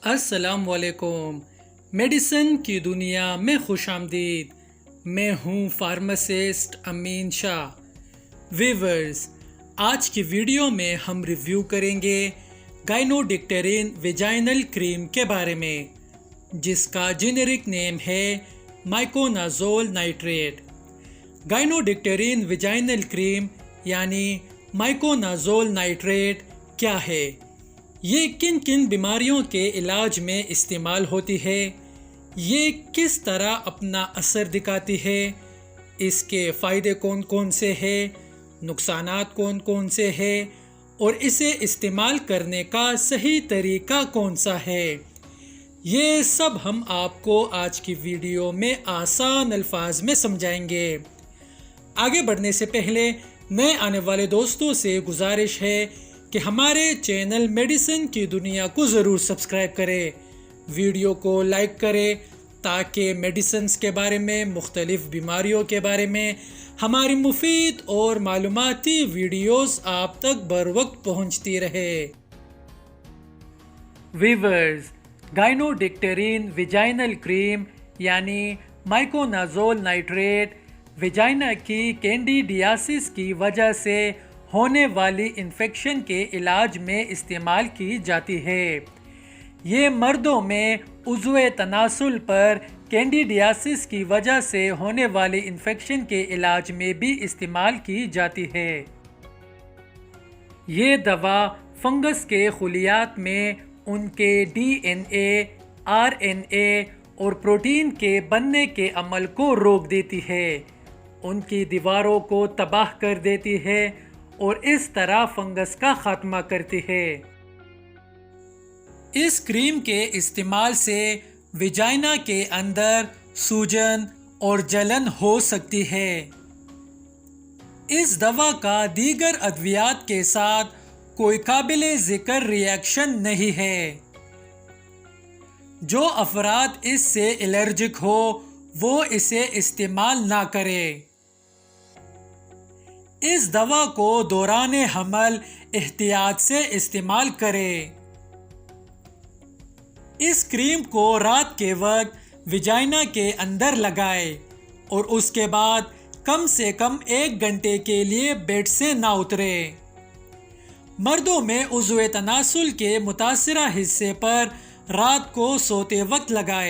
السلام علیکم۔ میڈیسن کی دنیا میں خوش آمدید۔ میں ہوں فارماسسٹ امین شاہ۔ ویورز، آج کی ویڈیو میں ہم ریویو کریں گے گائنوڈکٹرین ویجائنل کریم کے بارے میں، جس کا جینرک نیم ہے مائکونازول نائٹریٹ۔ گائنوڈکٹرین ویجائنل کریم یعنی مائکونازول نائٹریٹ کیا ہے؟ یہ کن کن بیماریوں کے علاج میں استعمال ہوتی ہے؟ یہ کس طرح اپنا اثر دکھاتی ہے؟ اس کے فائدے کون کون سے ہیں؟ نقصانات کون کون سے ہیں؟ اور اسے استعمال کرنے کا صحیح طریقہ کون سا ہے؟ یہ سب ہم آپ کو آج کی ویڈیو میں آسان الفاظ میں سمجھائیں گے۔ آگے بڑھنے سے پہلے نئے آنے والے دوستوں سے گزارش ہے کہ ہمارے چینل میڈیسن کی دنیا کو ضرور سبسکرائب کریں، ویڈیو کو لائک کریں تاکہ میڈیسنز کے بارے میں، مختلف بیماریوں کے بارے میں ہماری مفید اور معلوماتی ویڈیوز آپ تک بروقت پہنچتی رہے۔ ویورز، گائنوڈکٹرین ویجائنل کریم یعنی مائکونازول نائٹریٹ ویجائنا کی کینڈیڈیاسس کی وجہ سے ہونے والی انفیکشن کے علاج میں استعمال کی جاتی ہے۔ یہ مردوں میں عضو تناسل پر کینڈیڈیاسس کی وجہ سے ہونے والی انفیکشن کے علاج میں بھی استعمال کی جاتی ہے۔ یہ دوا فنگس کے خلیات میں ان کے D N A, R N A اور پروٹین کے بننے کے عمل کو روک دیتی ہے، ان کی دیواروں کو تباہ کر دیتی ہے اور اس طرح فنگس کا خاتمہ کرتی ہے۔ اس کریم کے استعمال سے ویجائنا کے اندر سوجن اور جلن ہو سکتی ہے۔ اس دوا کا دیگر ادویات کے ساتھ کوئی قابل ذکر ری ایکشن نہیں ہے۔ جو افراد اس سے الرجک ہو وہ اسے استعمال نہ کریں۔ اس دوا کو دوران حمل احتیاط سے استعمال کریں۔ اس کریم کو رات کے وقت ویجائنا کے اندر لگائیں اور اس کے بعد کم سے کم 1 گھنٹے کے لیے بیڈ سے نہ اتریں۔ مردوں میں عضو تناسل کے متاثرہ حصے پر رات کو سوتے وقت لگائیں۔